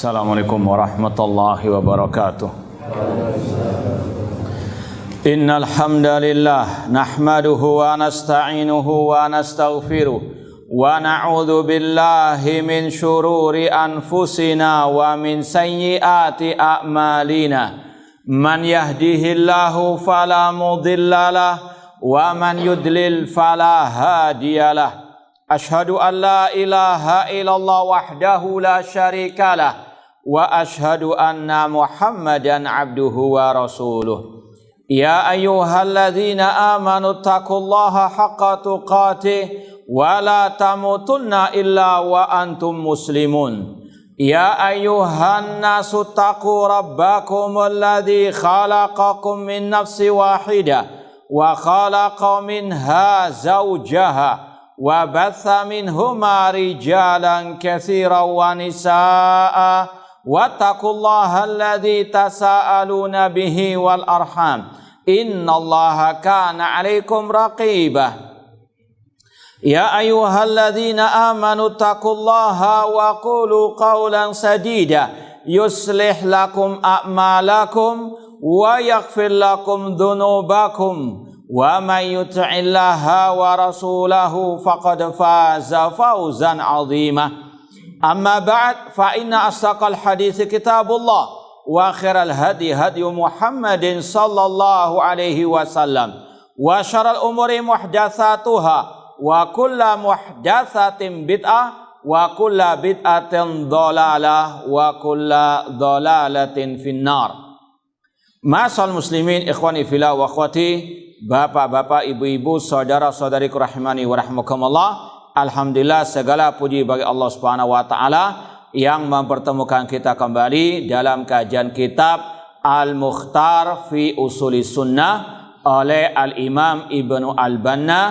Assalamualaikum warahmatullahi wabarakatuh. Innal hamdalillah nahmaduhu wa nasta'inuhu wa nastaghfiruh wa na'udzu billahi min syururi anfusina wa min sayyiati a'malina. Man yahdihillahu fala mudhillalah wa man yudlil fala hadiyalah. Ashhadu an la ilaha illallah wahdahu la syarikalah wa ashhadu anna Muhammadan abduhu wa rasuluh. Ya ayyuhalladzina amanu taqullaha haqqa tuqatih wa la tamutunna illa wa antum muslimun. Ya ayyuhan nasu taqu rabbakum alladzi khalaqakum min nafsin wahidah wa khalaqa minha zawjaha wa batha minhuma rijalan katsiran wa nisaa wattaqullaha alladzi tasaaluna bihi wal arham innallaha kana 'alaikum raqibah. Ya ayyuhalladzina amanu taqullaha wa qulu qawlan sadida yuslih lakum a'malakum wa yaghfir lakum dhunubakum wa may yuti'illaha wa rasulahu faqad faza fawzan 'azima. Amma ba'd, fa inna asdaqal hadits kitabullah wa khairal hadi hadi Muhammadin sallallahu alaihi wasallam wa syarrul umuri muhdatsatuha wa kullu muhdatsatin bid'ah wa kullu bid'atin dhalalah wa kullu dhalalatin finnar. Ma'asal muslimin ikhwani fillah wa akhwati, bapak-bapak, ibu-ibu, saudara-saudariku rahimani wa rahmakumullah. Alhamdulillah, segala puji bagi Allah Subhanahu wa taala yang mempertemukan kita kembali dalam kajian kitab Al-Mukhtar fi Usuli Sunnah oleh Al-Imam Ibnu Al-Banna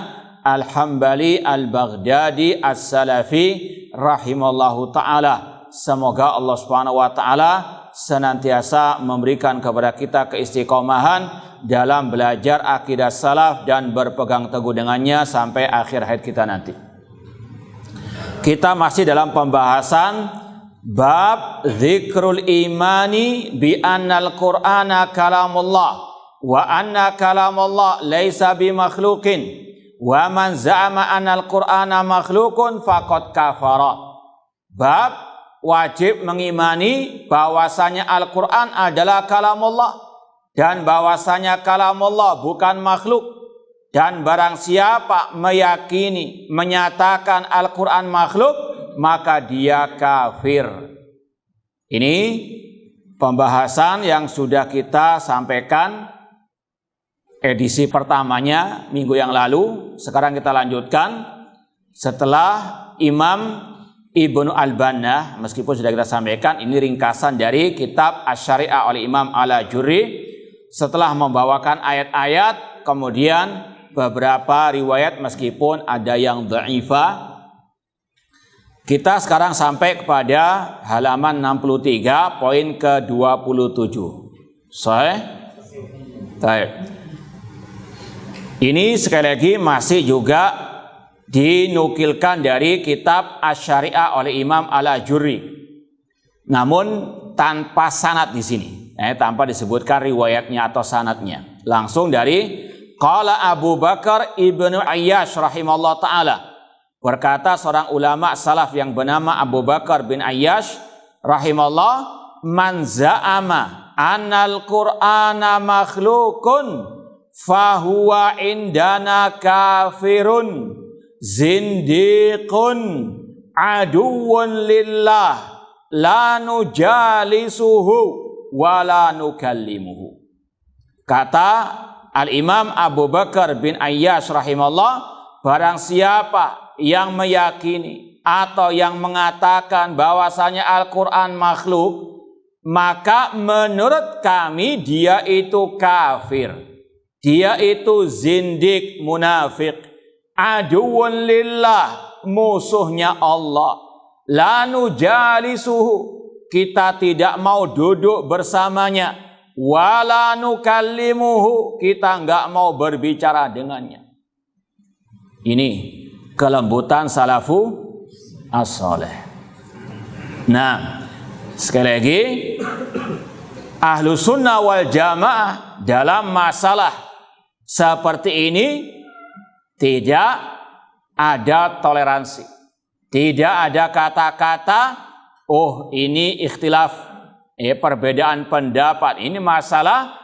Al-Hambali Al-Baghdadi As-Salafi rahimallahu taala. Semoga Allah Subhanahu wa taala senantiasa memberikan kepada kita keistiqomahan dalam belajar akidah salaf dan berpegang teguh dengannya sampai akhir hayat kita nanti. Kita masih dalam pembahasan bab zikrul imani bi annal qur'ana kalamullah wa anna kalamullah laisa bi makhluqin wa man za'ama annal qur'ana makhluqun faqad kafara. Bab wajib mengimani bahwasanya Al-Qur'an adalah kalamullah dan bahwasanya kalamullah bukan makhluk, dan barang siapa meyakini menyatakan Al-Qur'an makhluk maka dia kafir. Ini pembahasan yang sudah kita sampaikan edisi pertamanya minggu yang lalu. Sekarang kita lanjutkan setelah Imam Ibnu Al-Banna, meskipun sudah kita sampaikan, ini ringkasan dari kitab Asy-Syari'ah oleh Imam Al-Ajurri. Setelah membawakan ayat-ayat, kemudian beberapa riwayat meskipun ada yang dhaifah. Kita sekarang sampai kepada halaman 63 poin ke-27. Sahih? Baik. Ini sekali lagi masih juga dinukilkan dari kitab Asy-Syari'ah oleh Imam Al-Ajurri. Namun tanpa sanad di sini. Tanpa disebutkan riwayatnya atau sanadnya. Langsung dari qala Abu Bakar Ibnu Ayyash rahimahullah ta'ala. Berkata seorang ulama salaf yang bernama Abu Bakar bin Ayyash rahimahullah, man za'ama annal qur'ana makhlukun fahuwa indana kafirun zindiqun aduwwun lillah la nujalisuhu wa la nukallimuhu. Kata Al-Imam Abu Bakar bin Ayyash rahimahullah, barang siapa yang meyakini atau yang mengatakan bahwasanya Al-Qur'an makhluk, maka menurut kami dia itu kafir, dia itu zindik, munafik, aduwwun lillah, musuhnya Allah, la nujalisuhu, kita tidak mau duduk bersamanya, wala nukallimuhu, kita enggak mau berbicara dengannya. Ini kelembutan salafu as-saleh. Nah, Sekali lagi, Ahlus Sunnah wal Jamaah dalam masalah seperti ini tidak ada toleransi. Tidak ada kata-kata, oh ini ikhtilaf, perbedaan pendapat. Ini masalah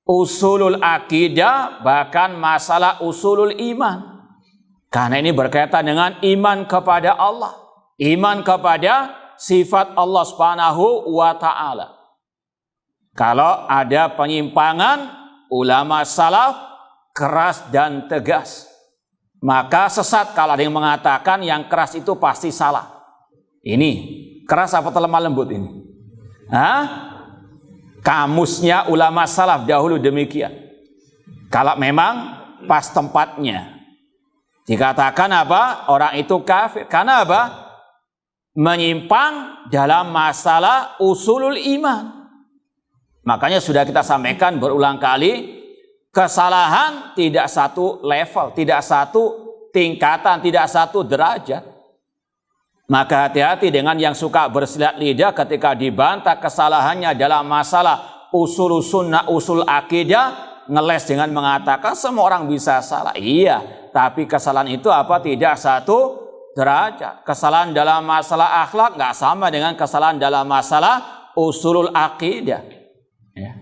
usulul akidah, bahkan masalah usulul iman. Karena ini berkaitan dengan iman kepada Allah, iman kepada sifat Allah Subhanahu wa ta'ala. Kalau ada penyimpangan, ulama salaf keras dan tegas. Maka sesat kalau ada yang mengatakan yang keras itu pasti salah. Ini keras apa lemah lembut ini? Kamusnya ulama salaf dahulu demikian. Kalau memang pas tempatnya. Dikatakan apa? Orang itu kafir. Karena apa? Menyimpang dalam masalah usulul iman. Makanya sudah kita sampaikan berulang kali, kesalahan tidak satu level, tidak satu tingkatan, tidak satu derajat. Maka hati-hati dengan yang suka bersilat lidah ketika dibantah kesalahannya dalam masalah usul sunnah, usul akidah, ngeles dengan mengatakan semua orang bisa salah. Iya, tapi kesalahan itu apa? Tidak satu derajat. Kesalahan dalam masalah akhlak nggak sama dengan kesalahan dalam masalah usulul akidah. Ya.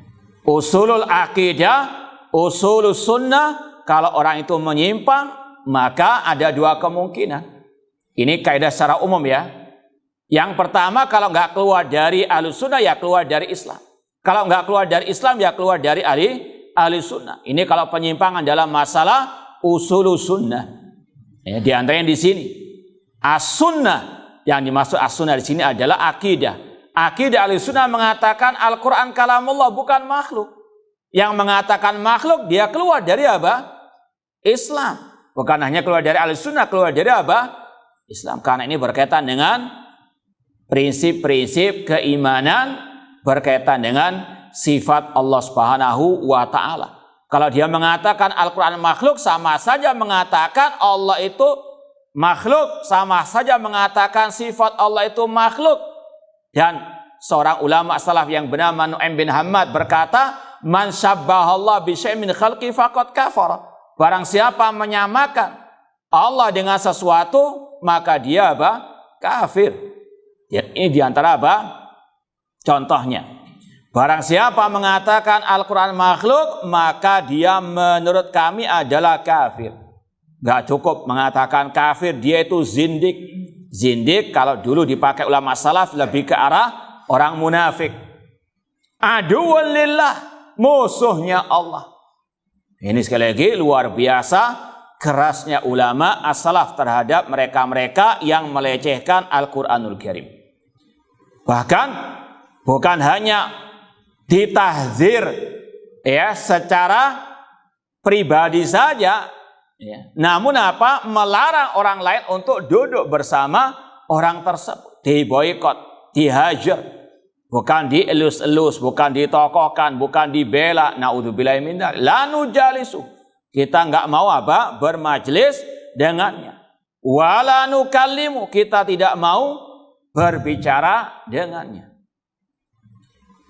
Usulul akidah, usul sunnah, kalau orang itu menyimpang, maka ada dua kemungkinan. Ini kaidah secara umum ya. Yang pertama, kalau nggak keluar dari Ahlus Sunnah, ya keluar dari Islam. Kalau nggak keluar dari Islam, ya keluar dari Ahlus Sunnah. Ini kalau penyimpangan dalam masalah usul sunnah. Ya, di antaranya di sini. As-sunnah, yang dimaksud as-sunnah di sini adalah akidah. Akidah Ahlus Sunnah mengatakan Al-Quran kalamullah, bukan makhluk. Yang mengatakan makhluk, dia keluar dari apa? Islam. Bukan hanya keluar dari Ahlus Sunnah, keluar dari apa? Islam. Karena ini berkaitan dengan prinsip-prinsip keimanan, berkaitan dengan sifat Allah Subhanahu wa ta'ala. Kalau dia mengatakan Al-Quran makhluk, sama saja mengatakan Allah itu makhluk, sama saja mengatakan sifat Allah itu makhluk. Dan seorang ulama salaf yang bernama Nu'aim bin Hammad berkata, man syabbahallah bi syai'in min khalqi faqad kafara. Barang siapa menyamakan Allah dengan sesuatu, maka dia apa? Kafir. Ya, ini diantara apa? Contohnya. Barang siapa mengatakan Al-Quran makhluk, maka dia menurut kami adalah kafir. Gak cukup mengatakan kafir, dia itu zindik. Zindik kalau dulu dipakai ulama salaf lebih ke arah orang munafik. Aduwwul lillah, musuhnya Allah. Ini sekali lagi luar biasa kerasnya ulama as-salaf terhadap mereka-mereka yang melecehkan Al-Quranul Karim. Bahkan bukan hanya ditahzir ya secara pribadi saja, ya, namun apa? Melarang orang lain untuk duduk bersama orang tersebut, diboikot, dihajar, bukan dielus-elus, bukan ditokohkan, bukan dibela. Naudzubillahi min dzalik. La nujalisu. Kita nggak mau apa? Bermajlis dengannya. Wala nukallimu. Kita tidak mau berbicara dengannya.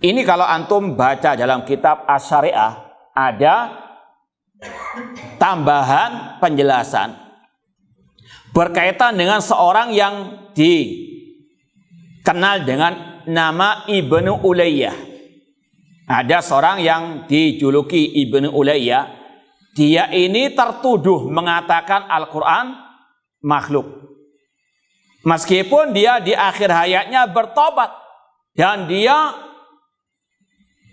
Ini kalau antum baca dalam kitab Asy-Syariah, ada tambahan penjelasan berkaitan dengan seorang yang dikenal dengan nama Ibnu Ulayyah. Ada seorang yang dijuluki Ibnu Ulayyah. Dia ini tertuduh mengatakan Al-Quran makhluk. Meskipun dia di akhir hayatnya bertobat. Dan dia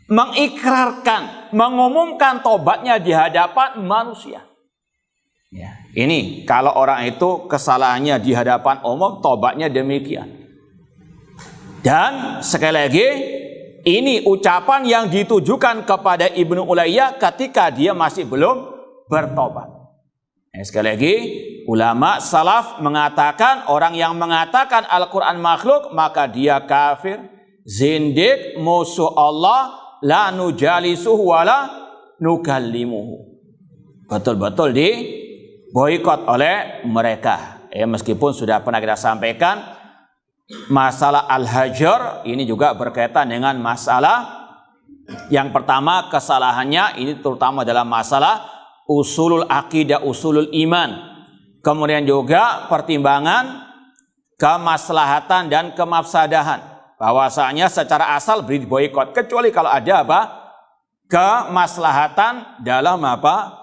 mengikrarkan, mengumumkan tobatnya di hadapan manusia. Ya, ini kalau orang itu kesalahannya di hadapan umum, tobatnya demikian. Dan sekali lagi, ini ucapan yang ditujukan kepada Ibnu Ulayyah ketika dia masih belum bertobat. Sekali lagi, ulama salaf mengatakan orang yang mengatakan Al-Quran makhluk, maka dia kafir, zindik, musuh Allah, la nujalisuhu wa la nukallimuhu. Betul-betul diboikot oleh mereka. Meskipun sudah pernah kita sampaikan, masalah al-hajar ini juga berkaitan dengan masalah yang pertama kesalahannya ini terutama dalam masalah usulul akidah, usulul iman. Kemudian juga pertimbangan kemaslahatan dan kemafsadahan. Bahwasanya secara asal beri boikot kecuali kalau ada apa? Kemaslahatan dalam apa?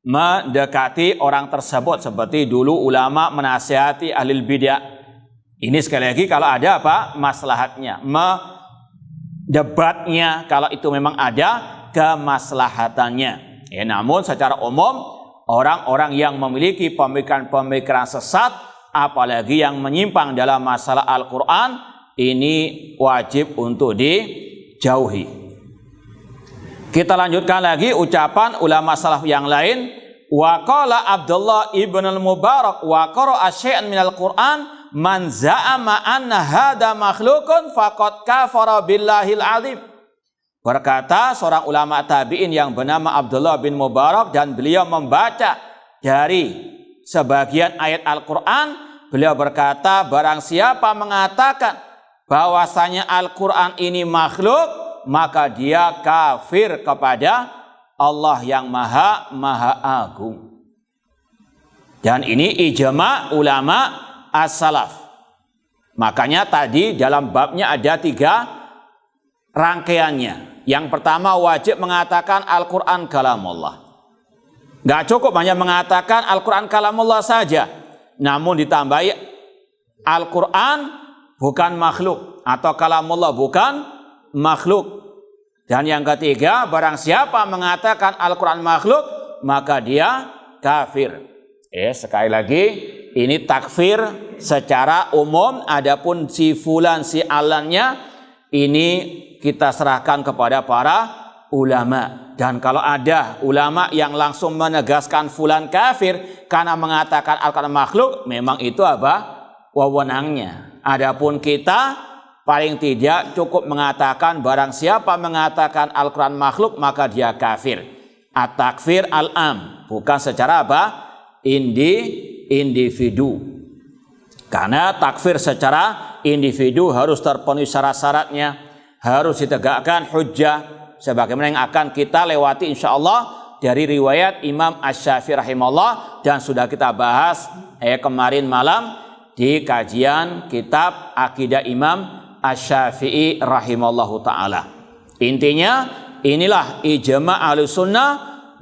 Mendekati orang tersebut seperti dulu ulama menasihati ahli bidah. Ini sekali lagi kalau ada apa? Maslahatnya, debatnya kalau itu memang ada kemaslahatannya. Ya, namun secara umum orang-orang yang memiliki pemikiran-pemikiran sesat, apalagi yang menyimpang dalam masalah Al-Quran, ini wajib untuk dijauhi. Kita lanjutkan lagi ucapan ulama salaf yang lain. Wa qala Abdullah ibn al-Mubarak wa qara'a syai'an minal Qur'an man za'ama anna hada makhlukun faqad kafara billahil azim. Berkata seorang ulama tabi'in yang bernama Abdullah bin Mubarak dan beliau membaca dari sebagian ayat Al-Quran. Beliau berkata barang siapa mengatakan bahwasanya Al-Quran ini makhluk, maka dia kafir kepada Allah yang maha agung. Dan ini ijma ulama as-salaf. Makanya tadi dalam babnya ada 3 rangkaiannya. Yang pertama wajib mengatakan Al-Quran kalamullah. Gak cukup hanya mengatakan Al-Quran kalamullah saja. Namun ditambahi Al-Quran bukan makhluk atau kalamullah bukan makhluk. Dan yang ketiga barang siapa mengatakan Al-Quran makhluk maka dia kafir. Sekali lagi ini takfir secara umum. Adapun si fulan si alannya ini kita serahkan kepada para ulama. Dan kalau ada ulama yang langsung menegaskan fulan kafir karena mengatakan Al-Quran makhluk, memang itu apa? Wewenangnya. Adapun kita paling tidak cukup mengatakan barang siapa mengatakan Al-Quran makhluk maka dia kafir. At-takfir al-am, bukan secara apa? Individu. Karena takfir secara individu harus terpenuhi syarat-syaratnya, harus ditegakkan hujjah sebagaimana yang akan kita lewati insyaallah dari riwayat Imam Asy-Syafi'i rahimahullah dan sudah kita bahas kemarin malam di kajian kitab Aqidah Imam Asy-Syafi'i rahimallahu taala. Intinya inilah ijma' Ahlussunnah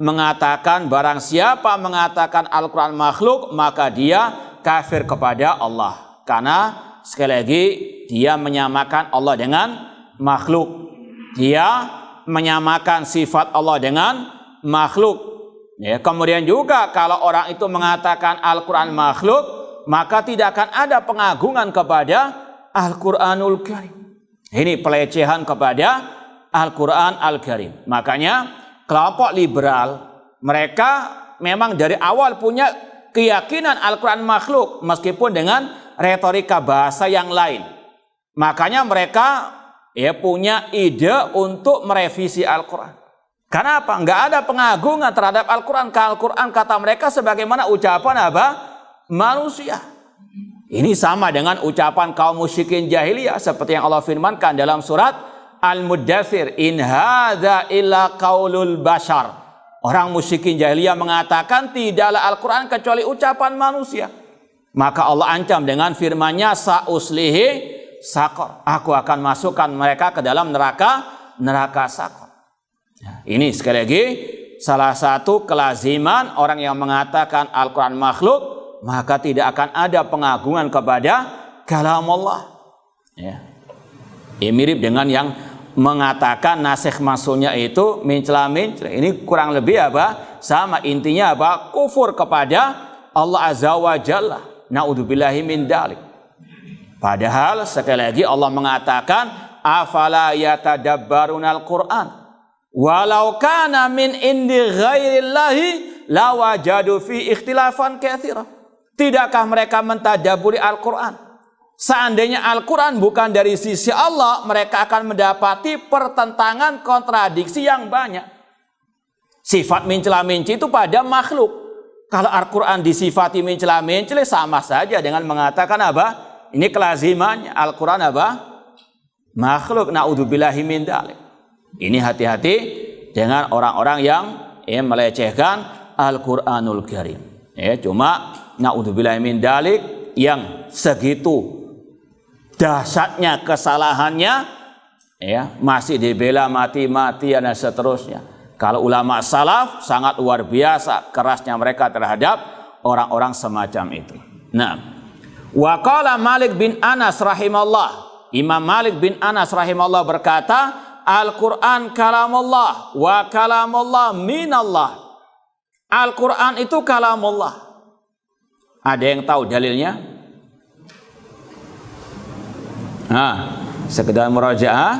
mengatakan barang siapa mengatakan Al-Qur'an makhluk maka dia kafir kepada Allah. Karena sekali lagi dia menyamakan Allah dengan makhluk. Dia menyamakan sifat Allah dengan makhluk. Kemudian juga kalau orang itu mengatakan Al-Qur'an makhluk, maka tidak akan ada pengagungan kepada Al-Qur'anul Karim. Ini pelecehan kepada Al-Qur'an Al-Karim. Makanya kelompok liberal mereka memang dari awal punya keyakinan Al-Qur'an makhluk meskipun dengan retorika bahasa yang lain. Makanya mereka punya ide untuk merevisi Al-Qur'an. Kenapa? Enggak ada pengagungan terhadap Al-Qur'an. Al-Qur'an kata mereka sebagaimana ucapan apa? Manusia. Ini sama dengan ucapan kaum musyrikin jahiliyah seperti yang Allah firmankan dalam surat Al-Muddatsir, in hadza illa qaulul bashar. Orang musyrikin jahiliyah mengatakan tidaklah Al-Qur'an kecuali ucapan manusia. Maka Allah ancam dengan firman-Nya sa'uslihi saqar. Aku akan masukkan mereka ke dalam neraka saqar. Ini sekali lagi salah satu kelaziman orang yang mengatakan Al-Qur'an makhluk, maka tidak akan ada pengagungan kepada kalam Allah. Ini mirip dengan yang mengatakan nasikh maksudnya itu mencela-mencela. Ini kurang lebih apa? Sama, intinya apa? Kufur kepada Allah Azza wa Jalla. Na'udzubillahi min dzalik. Padahal sekali lagi Allah mengatakan afala yatadabbarunal Qur'an walau kana min indi ghairillahi lawajadu fi ikhtilafan katsira. Tidakkah mereka mentadabburi Al-Qur'an? Seandainya Al-Qur'an bukan dari sisi Allah, mereka akan mendapati pertentangan kontradiksi yang banyak. Sifat mencela-mencela itu pada makhluk. Kalau Al-Qur'an disifati mencela-mencela sama saja dengan mengatakan apa? Ini kelazimannya Al-Quran apa? Makhluk. Na'udzubillahi min dzalik. Ini hati-hati dengan orang-orang yang melecehkan Al-Quranul Karim. Cuma na'udzubillahi min dzalik yang segitu dahsyatnya kesalahannya masih dibela mati-matian dan seterusnya. Kalau ulama salaf sangat luar biasa kerasnya mereka terhadap orang-orang semacam itu. Nah, wa qala Malik bin Anas rahimallah. Imam Malik bin Anas rahimallah berkata, Al-Quran kalamullah wa kalamullah minallah. Al-Quran itu kalamullah. Ada yang tahu dalilnya? Sekedar murajaah.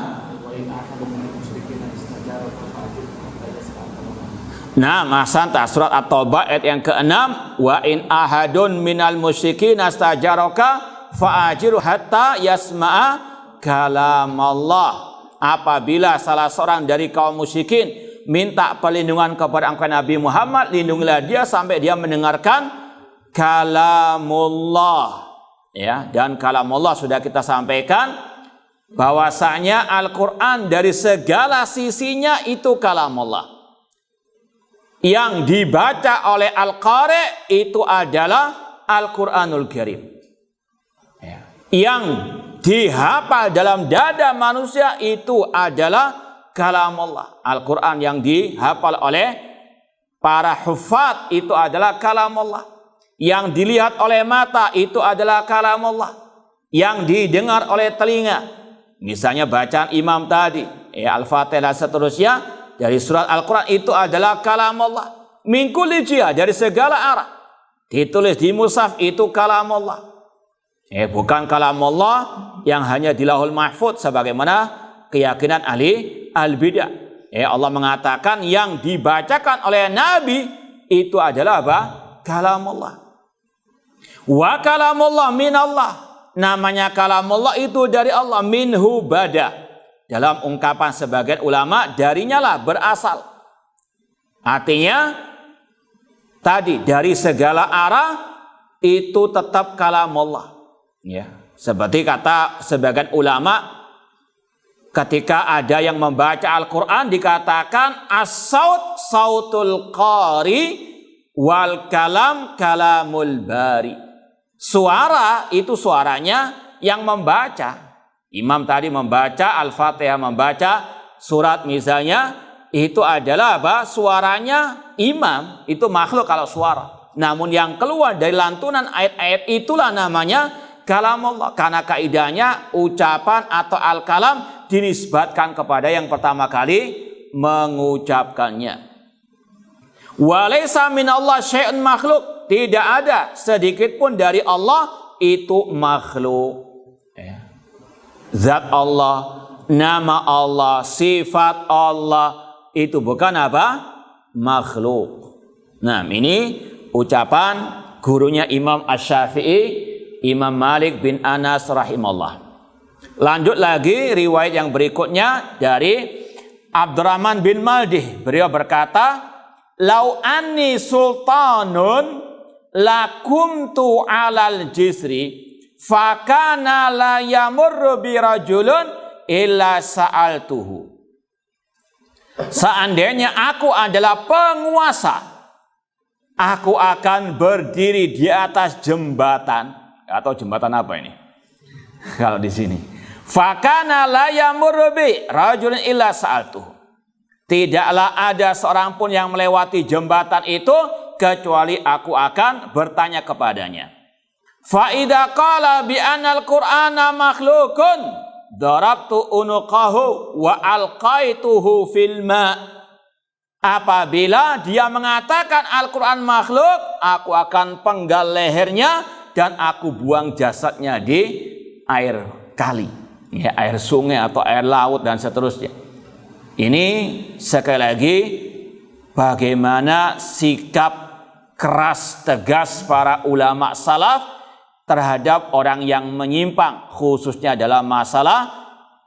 Nah, masanta surat At-Taubah ayat yang ke-6, wa in ahadun minal musyrikin astajaraka fa'ajiru hatta yasma'a kalamallah. Apabila salah seorang dari kaum musyrikin minta perlindungan kepada engkau Nabi Muhammad, lindungilah dia sampai dia mendengarkan kalamullah. Dan kalamullah sudah kita sampaikan bahwasanya Al-Quran dari segala sisinya itu kalamullah. Yang dibaca oleh Al-Qari itu adalah Al-Quranul Karim. Yang dihafal dalam dada manusia itu adalah kalamullah. Al-Quran yang dihafal oleh para hufaz itu adalah kalamullah. Yang dilihat oleh mata itu adalah kalamullah. Yang didengar oleh telinga, misalnya bacaan imam tadi, Al-Fatihah dan seterusnya, dari surat Al-Quran itu adalah kalamullah. Min kulli jihah, dari segala arah. Ditulis di mushaf itu kalamullah. Bukan kalamullah yang hanya di Lauhul Mahfuz sebagaimana keyakinan ahli al-bidah. Allah mengatakan yang dibacakan oleh Nabi itu adalah apa? Kalamullah. Wa kalamullah minallah. Namanya kalamullah itu dari Allah, minhu bada. Dalam ungkapan sebagian ulama, darinya lah berasal. Artinya tadi dari segala arah itu tetap kalamullah. Seperti kata sebagian ulama, ketika ada yang membaca Al-Quran dikatakan as-saut sautul qari wal kalam kalamul bari. Suara itu suaranya yang membaca. Imam tadi membaca Al-Fatihah, membaca surat misalnya, itu adalah apa? Suaranya imam, itu makhluk kalau suara. Namun yang keluar dari lantunan ayat-ayat itulah namanya kalamullah. Karena kaidahnya ucapan atau al-kalam dinisbatkan kepada yang pertama kali mengucapkannya. Walaysa minallah syai'un makhluk. Tidak ada sedikit pun dari Allah itu makhluk. Zat Allah, nama Allah, sifat Allah itu bukan apa? Makhluk. Nah, ini ucapan gurunya Imam Asy-Syafi'i, Imam Malik bin Anas rahimahullah. Lanjut lagi riwayat yang berikutnya dari Abdurrahman bin Maldih. Beliau berkata, "Lau anni sultanun lakumtu alal jisri fakana la yamurru bi rajulun illa sa'altuhu." Seandainya aku adalah penguasa, aku akan berdiri di atas jembatan. Atau jembatan apa ini? Kalau di sini, fakana la yamurru bi rajulun illa sa'altuhu. Tidaklah ada seorang pun yang melewati jembatan itu kecuali aku akan bertanya kepadanya. Fa idza qala bi anal qur'ana makhlukun darabtu unuqahu wa alqaituhu fil ma. Apabila dia mengatakan Al-Qur'an makhluk, aku akan penggal lehernya dan aku buang jasadnya di air kali, air sungai atau air laut dan seterusnya. Ini sekali lagi bagaimana sikap keras tegas para ulama salaf terhadap orang yang menyimpang, khususnya dalam masalah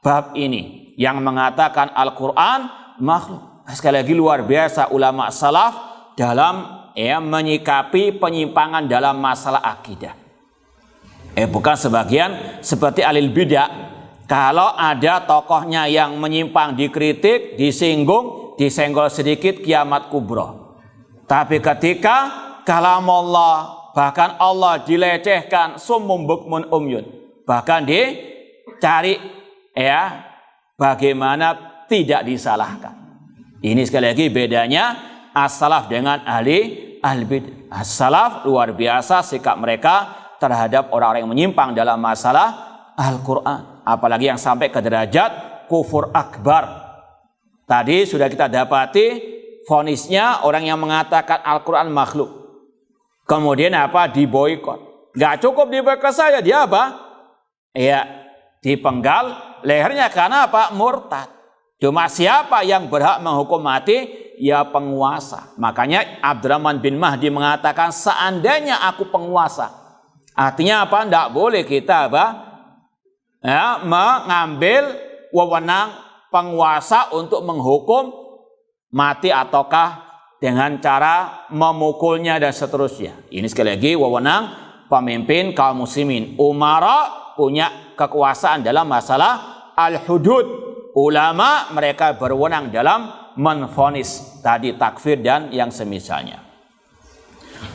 bab ini yang mengatakan Al-Quran makhluk. Sekali lagi luar biasa ulama salaf dalam menyikapi penyimpangan dalam masalah akidah. Bukan sebagian seperti alil bidah. Kalau ada tokohnya yang menyimpang dikritik, disinggung, disenggol sedikit, kiamat kubro. Tapi ketika kalamullah, bahkan Allah dilecehkan, summum bukmun umyun, bahkan dicari bagaimana tidak disalahkan. Ini sekali lagi bedanya as-salaf dengan ahli bidah. As-salaf luar biasa sikap mereka terhadap orang-orang yang menyimpang dalam masalah Al-Quran, apalagi yang sampai ke derajat kufur akbar. Tadi sudah kita dapati vonisnya orang yang mengatakan Al-Quran makhluk, kemudian diboikot. Gak cukup diboikot saja, dia dipenggal lehernya karena murtad. Cuma siapa yang berhak menghukum mati? Ya penguasa. Makanya Abdurrahman bin Mahdi mengatakan, seandainya aku penguasa, artinya tidak boleh kita mengambil wewenang penguasa untuk menghukum mati ataukah dengan cara memukulnya dan seterusnya. Ini sekali lagi wewenang pemimpin kaum muslimin. Umara punya kekuasaan dalam masalah al-hudud. Ulama mereka berwenang dalam menvonis tadi takfir dan yang semisalnya.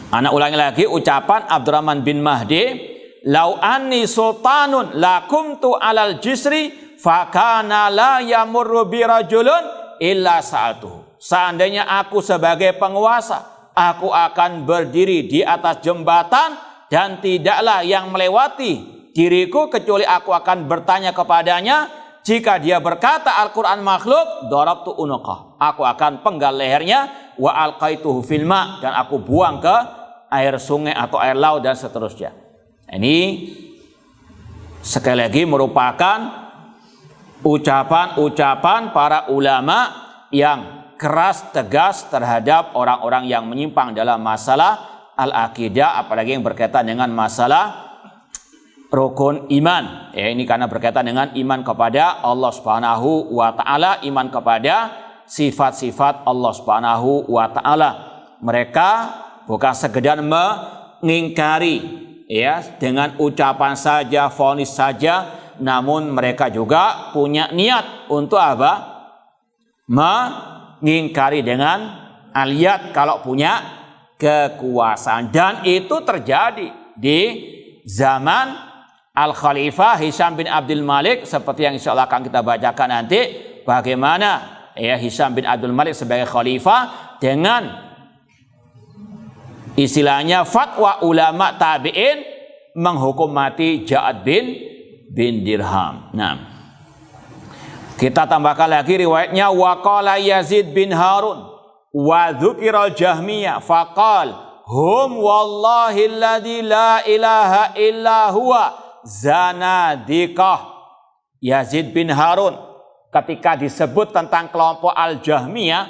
Anak ulangi lagi ucapan Abdurrahman bin Mahdi, lau anni sultanun lakumtu alal jisri fakana la yamurru bi rajulun illa sa'atuhu. Seandainya aku sebagai penguasa, aku akan berdiri di atas jembatan dan tidaklah yang melewati diriku kecuali aku akan bertanya kepadanya. Jika dia berkata Al-Quran makhluk, darabtu unuqah, aku akan penggal lehernya, wa alqaituhu fil ma, dan aku buang ke air sungai atau air laut dan seterusnya. Ini sekali lagi merupakan ucapan-ucapan para ulama yang keras tegas terhadap orang-orang yang menyimpang dalam masalah al-aqidah, apalagi yang berkaitan dengan masalah rukun iman. Ini karena berkaitan dengan iman kepada Allah Subhanahu wa taala, iman kepada sifat-sifat Allah Subhanahu wa taala. Mereka bukan sekedar mengingkari dengan ucapan saja, vonis saja, namun mereka juga punya niat untuk mengingkari dengan aliyat kalau punya kekuasaan. Dan itu terjadi di zaman Al-Khalifah Hisham bin Abdul Malik, seperti yang insya Allah akan kita bacakan nanti, bagaimana Hisham bin Abdul Malik sebagai khalifah dengan istilahnya fatwa ulama tabi'in menghukum mati Ja'ad bin Dirham. Nah, kita tambahkan lagi riwayatnya, waqala Yazid bin Harun wa dzukiral Jahmiyah faqal hum wallahi alladzi la ilaha illa huwa zanadikah. Yazid bin Harun ketika disebut tentang kelompok Al-Jahmiyah,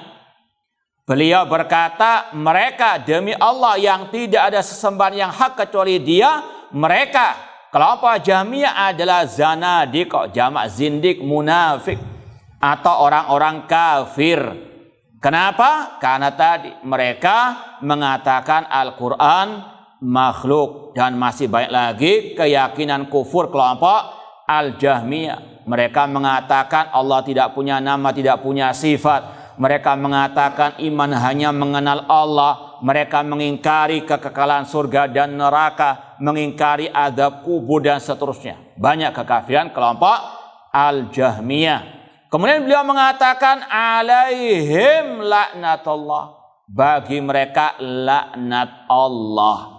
beliau berkata, mereka demi Allah yang tidak ada sesembahan yang hak kecuali Dia, mereka kelompok Jahmiyah adalah zanadikah, jamak zindik, munafik atau orang-orang kafir. Kenapa? Karena tadi mereka mengatakan Al-Quran makhluk, dan masih banyak lagi keyakinan kufur kelompok Al-Jahmiyah. Mereka mengatakan Allah tidak punya nama, tidak punya sifat. Mereka mengatakan iman hanya mengenal Allah. Mereka mengingkari kekekalan surga dan neraka, mengingkari azab kubur dan seterusnya. Banyak kekafiran kelompok Al-Jahmiyah. Kemudian beliau mengatakan alaihim laknatullah, bagi mereka laknat Allah.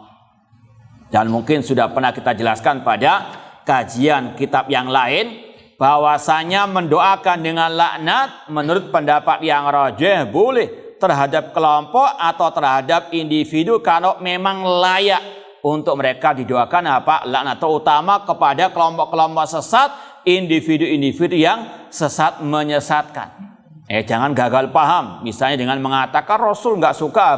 Dan mungkin sudah pernah kita jelaskan pada kajian kitab yang lain, bahwasanya mendoakan dengan laknat menurut pendapat yang rajih boleh terhadap kelompok atau terhadap individu kalau memang layak untuk mereka didoakan laknat, terutama kepada kelompok-kelompok sesat, individu-individu yang sesat menyesatkan. Jangan gagal paham, misalnya dengan mengatakan Rasul nggak suka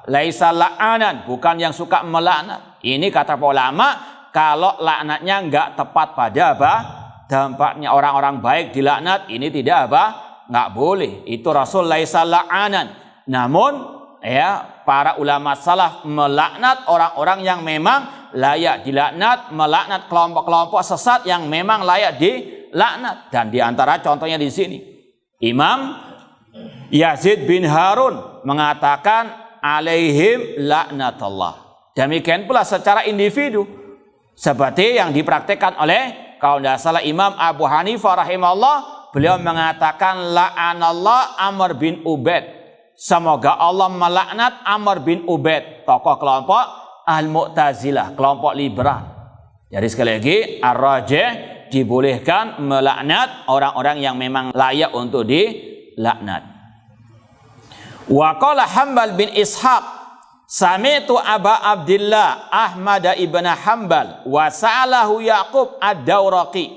laisa la'anan, bukan yang suka melaknat. Ini kata ulama, kalau laknatnya nggak tepat pada dampaknya orang-orang baik dilaknat, ini tidak nggak boleh. Itu Rasul laisa la'anan. Namun para ulama salaf melaknat orang-orang yang memang layak dilaknat, melaknat kelompok-kelompok sesat yang memang layak dilaknat. Dan di antara contohnya di sini, Imam Yazid bin Harun mengatakan alaihim laknatullah. Demikian pula secara individu seperti yang dipraktikkan oleh, kalau tidak salah, Imam Abu Hanifah rahimahullah. Beliau mengatakan la'anallah Amr bin Ubaid. Semoga Allah melaknat Amr bin Ubaid, tokoh kelompok Al-Mu'tazilah, kelompok liberal. Jadi sekali lagi, ar-rajih dibolehkan melaknat orang-orang yang memang layak untuk dilaknat. Wa qala Hanbal bin Ishaq, sami'tu Aba Abdillah Ahmad ibn Hanbal wa sa'alahu Yaqub ad-Dawraqi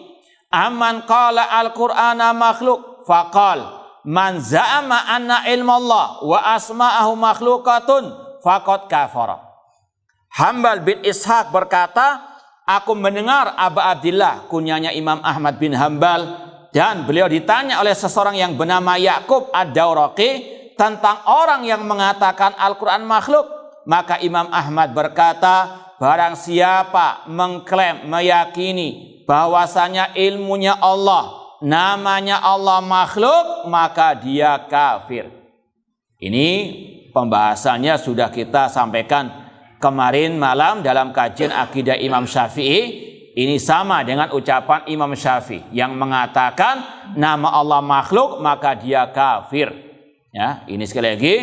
amman qala al-Qur'ana makhluk faqal man za'ama anna ilmallah wa asma'ahu makhlukatun faqad kafara. Hanbal bin Ishaq berkata, aku mendengar Aba Abdillah, kunyanya Imam Ahmad bin Hanbal, dan beliau ditanya oleh seseorang yang bernama Yaqub ad-Dawraqi tentang orang yang mengatakan Al-Quran makhluk. Maka Imam Ahmad berkata, barang siapa mengklaim, meyakini bahwasanya ilmunya Allah, namanya Allah makhluk, maka dia kafir. Ini pembahasannya sudah kita sampaikan kemarin malam dalam kajian akidah Imam Syafi'i. Ini sama dengan ucapan Imam Syafi'i yang mengatakan nama Allah makhluk, maka dia kafir. Ya, ini sekali lagi,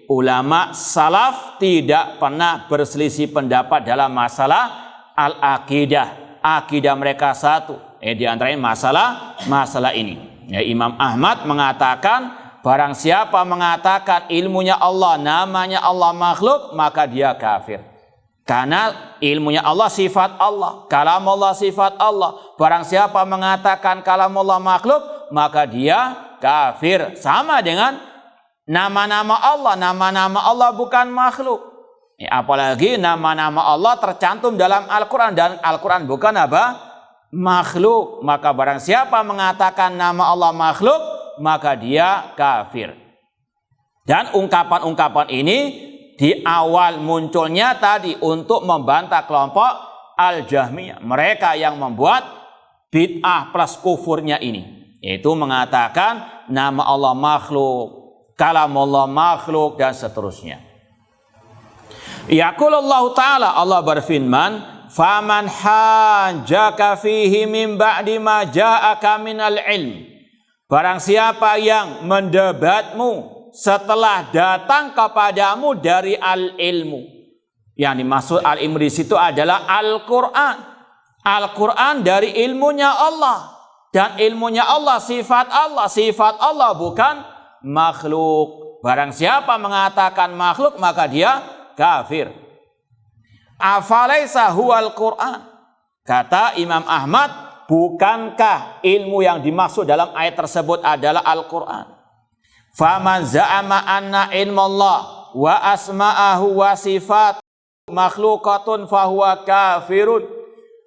ulama salaf tidak pernah berselisih pendapat dalam masalah al-aqidah. Akidah mereka satu. Di antaranya masalah ini. Ya, Imam Ahmad mengatakan barang siapa mengatakan ilmunya Allah, namanya Allah makhluk, maka dia kafir. Karena ilmunya Allah sifat Allah, kalam Allah sifat Allah. Barang siapa mengatakan kalam Allah makhluk, maka dia kafir. Sama dengan nama-nama Allah bukan makhluk. Apalagi nama-nama Allah tercantum dalam Al-Quran, dan Al-Quran bukan apa? Makhluk. Maka barang siapa mengatakan nama Allah makhluk, maka dia kafir. Dan ungkapan-ungkapan ini di awal munculnya tadi untuk membantah kelompok Al-Jahmiyah. Mereka yang membuat bid'ah plus kufurnya ini, yaitu mengatakan nama Allah makhluk, kalamullah makhluk, dan seterusnya. Yaqulullahu ta'ala, Allah berfirman, faman hajjaka fihi min ba'di ma ja'aka minal ilm. Barang siapa yang mendebatmu setelah datang kepadamu dari al-ilmu. Yang dimaksud al-ilmu di situ adalah Al-Quran. Al-Quran dari ilmunya Allah, dan ilmunya Allah sifat Allah bukan makhluk. Barang siapa mengatakan makhluk, maka dia kafir. Afalaisa huwal Quran. Kata Imam Ahmad, bukankah ilmu yang dimaksud dalam ayat tersebut adalah Al-Quran? Faman za'ama anna ilmallah wa asma'ahu wa sifat makhlukatun fahuwa kafirun.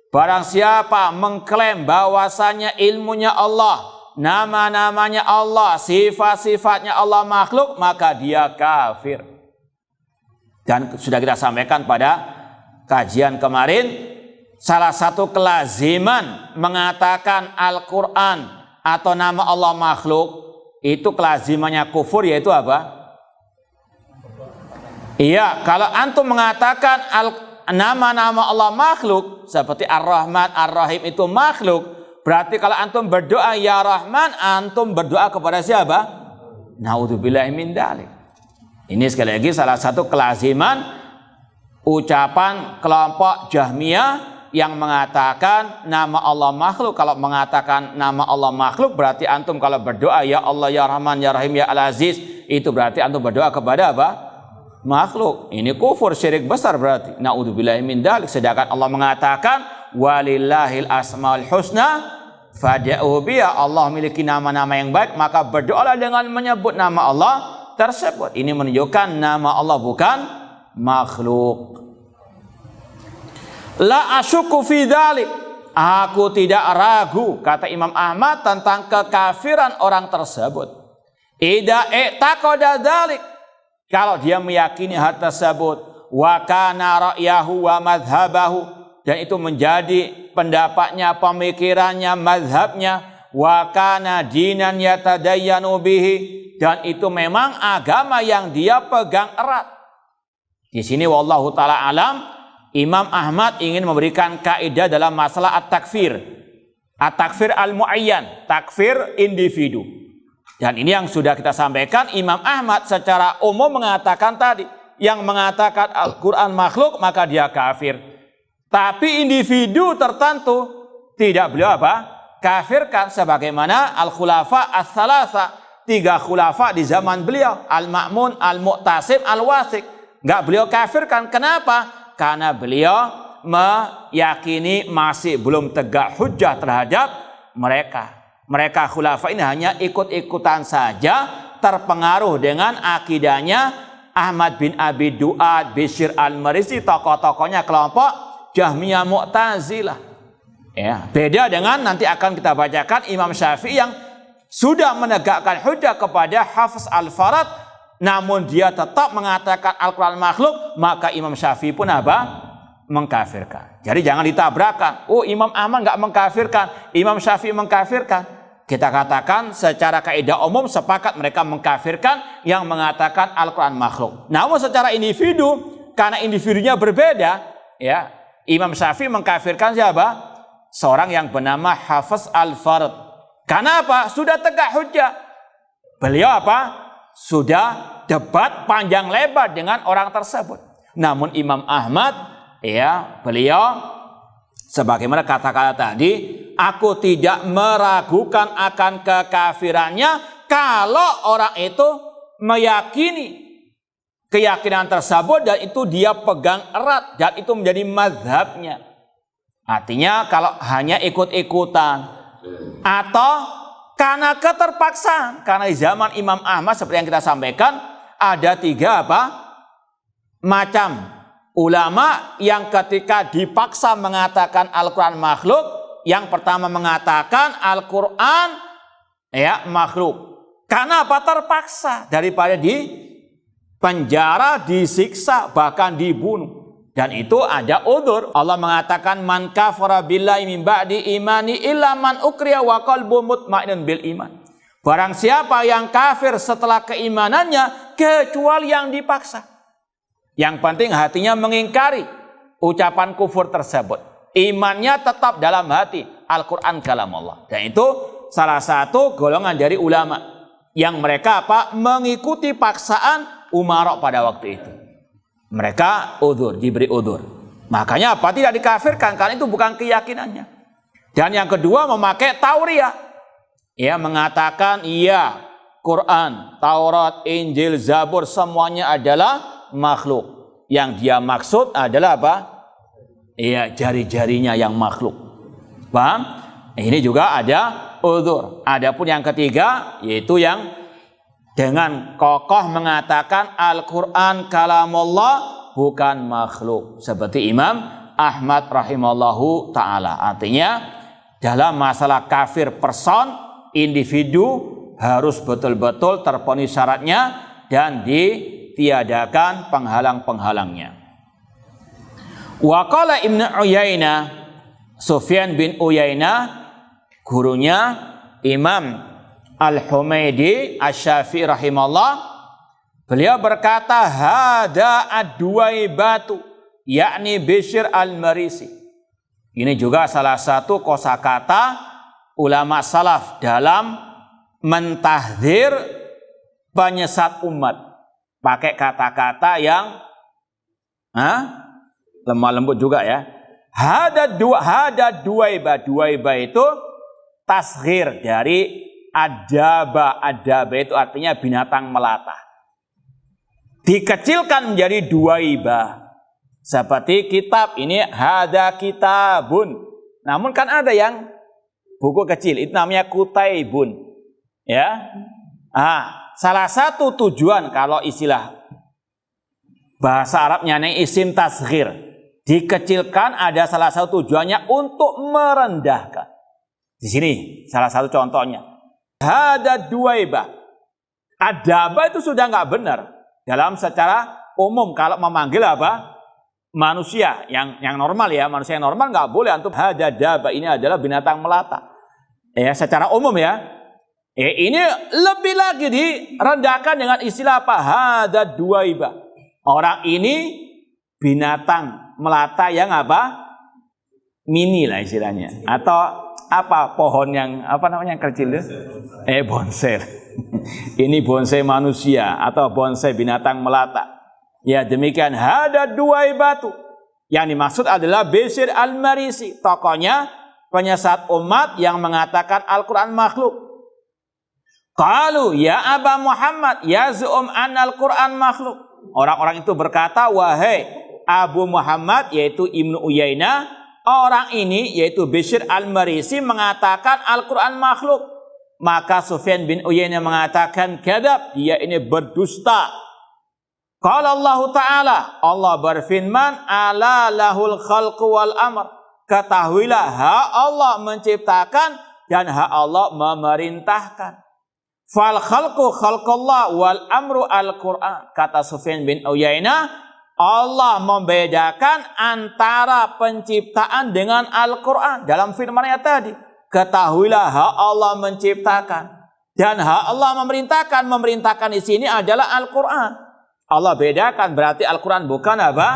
Barang siapa mengklaim bahwasanya ilmunya Allah, nama-namanya Allah, sifat-sifatnya Allah makhluk, maka dia kafir. Dan sudah kita sampaikan pada kajian kemarin, salah satu kelaziman mengatakan Al-Quran atau nama Allah makhluk, itu kelazimannya kufur, yaitu apa? Iya, kalau antum mengatakan nama-nama Allah makhluk, seperti Ar-Rahman, Ar-Rahim itu makhluk, berarti kalau antum berdoa ya Rahman, antum berdoa kepada siapa? Naudzubillahi min dzalik. Ini sekali lagi salah satu kelaziman ucapan kelompok Jahmiyah yang mengatakan nama Allah makhluk. Kalau mengatakan nama Allah makhluk, berarti antum kalau berdoa ya Allah ya Rahman ya Rahim ya Al-Aziz, itu berarti antum berdoa kepada apa? Makhluk. Ini kufur, syirik besar berarti. Naudzubillahi min dzalik. Sedangkan Allah mengatakan walillahil asmaul husna fad'uhu biha. Allah memiliki nama-nama yang baik, maka berdoalah dengan menyebut nama Allah tersebut. Ini menunjukkan nama Allah bukan makhluk. La asyukku fi dzalik. Aku tidak ragu, kata Imam Ahmad, tentang kekafiran orang tersebut. Idza i'taqada dzalik. Kalau dia meyakini hal tersebut, wa kana ra'yahu wa madhhabahu, dan itu menjadi pendapatnya, pemikirannya, mazhabnya, wa kana dinan yatadayyanu bihi, dan itu memang agama yang dia pegang erat. Di sini wallahu taala alam, Imam Ahmad ingin memberikan kaidah dalam masalah at-takfir. At-takfir al-muayyan, takfir individu. Dan ini yang sudah kita sampaikan, Imam Ahmad secara umum mengatakan tadi, yang mengatakan Al-Quran makhluk maka dia kafir. Tapi individu tertentu tidak beliau kafirkan, sebagaimana al-khulafa as-salasa, 3 khulafa di zaman beliau, al-Ma'mun, al-Mu'tasim, al-Wathiq, enggak beliau kafirkan. Kenapa? Karena beliau meyakini masih belum tegak hujjah terhadap mereka. Mereka khulafa ini hanya ikut-ikutan saja, terpengaruh dengan akidahnya Ahmad bin Abi Du'ad, Bishr al-Marisi, tokoh-tokohnya kelompok Jahmiyah Mu'tazilah. Ya, beda dengan nanti akan kita bacakan Imam Syafi'i yang sudah menegakkan hujjah kepada Hafiz al-Farad, namun dia tetap mengatakan Al-Quran makhluk, maka Imam Syafi'i pun mengkafirkan. Jadi jangan ditabrakan. Oh, Imam Ahmad enggak mengkafirkan, Imam Syafi'i mengkafirkan. Kita katakan secara kaidah umum sepakat mereka mengkafirkan yang mengatakan Al-Quran makhluk. Namun secara individu, karena individunya berbeda, ya, Imam Syafi'i mengkafirkan siapa? Seorang yang bernama Hafiz al-Farad. Karena apa? Sudah tegak hujjah. Beliau sudah debat panjang lebar dengan orang tersebut. Namun Imam Ahmad, ya, beliau sebagaimana kata-kata tadi, aku tidak meragukan akan kekafirannya kalau orang itu meyakini keyakinan tersebut dan itu dia pegang erat dan itu menjadi mazhabnya. Artinya kalau hanya ikut-ikutan atau karena keterpaksaan, karena di zaman Imam Ahmad seperti yang kita sampaikan ada 3 macam ulama yang ketika dipaksa mengatakan Al-Quran makhluk, yang pertama mengatakan Al-Quran makhluk. Karena terpaksa, daripada di penjara, disiksa, bahkan dibunuh. Dan itu ada udzur. Allah mengatakan man kafara billahi min ba'di imani illa man ukriya wa qalbu mutmainnun bil iman. Barang siapa yang kafir setelah keimanannya kecuali yang dipaksa. Yang penting hatinya mengingkari ucapan kufur tersebut. Imannya tetap dalam hati. Al-Quran kalam Allah. Dan itu salah satu golongan dari ulama yang mereka mengikuti paksaan umarok pada waktu itu. Mereka udzur, diberi udzur. Makanya tidak dikafirkan karena itu bukan keyakinannya. Dan yang kedua memakai tauriah. Ya, mengatakan iya, Quran, Taurat, Injil, Zabur semuanya adalah makhluk. Yang dia maksud adalah iya, jari-jarinya yang makhluk. Paham? Ini juga ada udzur. Adapun yang ketiga yaitu yang dengan kokoh mengatakan Al-Quran kalamullah bukan makhluk. Seperti Imam Ahmad rahimallahu ta'ala. Artinya dalam masalah kafir person, individu harus betul-betul terpenuhi syaratnya dan ditiadakan penghalang-penghalangnya. Wa qala Ibnu Uyainah, Sufyan bin Uyainah, gurunya Imam Al-Humaidi Asy-Syafi'i rahimahullah, beliau berkata hada ad-Duwaibatu, yakni Bishr al-Marisi. Ini juga salah satu kosakata ulama salaf dalam mentahdzir penyesat umat. Pakai kata-kata yang lemah lembut juga ya. Hada Duwaibah. Duwaibah itu tasghir dari adaba itu artinya binatang melata. Dikecilkan menjadi duwaibah. Seperti kitab ini hada kitabun. Namun kan ada yang buku kecil itu namanya kutaibun. Ya. Salah satu tujuan kalau istilah bahasa Arabnya ini isim tasghir. Dikecilkan ada salah satu tujuannya untuk merendahkan. Di sini salah satu contohnya. Hada duwaibah. Adaba itu sudah nggak benar dalam secara umum kalau memanggil apa? Manusia yang normal ya, manusia yang normal nggak boleh antum hada daba, ini adalah binatang melata. Ya, secara umum ya. Ini lebih lagi direndahkan dengan istilah apa? Hada duaiba. Orang ini binatang melata yang apa? Mini lah istilahnya. Atau apa pohon yang apa namanya yang kecil itu? Bonsai. Ini bonsai manusia atau bonsai binatang melata. Ya demikian hada duaibatu. Yang dimaksud adalah Bishr al-Marisi, tokohnya penyesat umat yang mengatakan Al-Quran makhluk. Qalu ya Aba Muhammad yaz'um anna Al-Quran makhluk. Orang-orang itu berkata, wahai Abu Muhammad, yaitu Ibnu Uyainah, orang ini yaitu Bishr al-Marisi mengatakan Al-Quran makhluk. Maka Sufyan bin Uyainah mengatakan kadzab, dia ini berdusta. Qala Allah Ta'ala, Allah berfirman, ala lahul khalqu wal amr. Ketahuilah hak Allah menciptakan dan hak Allah memerintahkan. Fal khalqu khalqullah wal amru al-Qur'an. Kata Sufyan bin Uyainah, Allah membedakan antara penciptaan dengan Al-Quran. Dalam firman-Nya tadi, ketahuilah hak Allah menciptakan dan hak Allah memerintahkan. Memerintahkan di sini adalah Al-Quran. Allah bedakan, berarti Al-Quran bukan apa?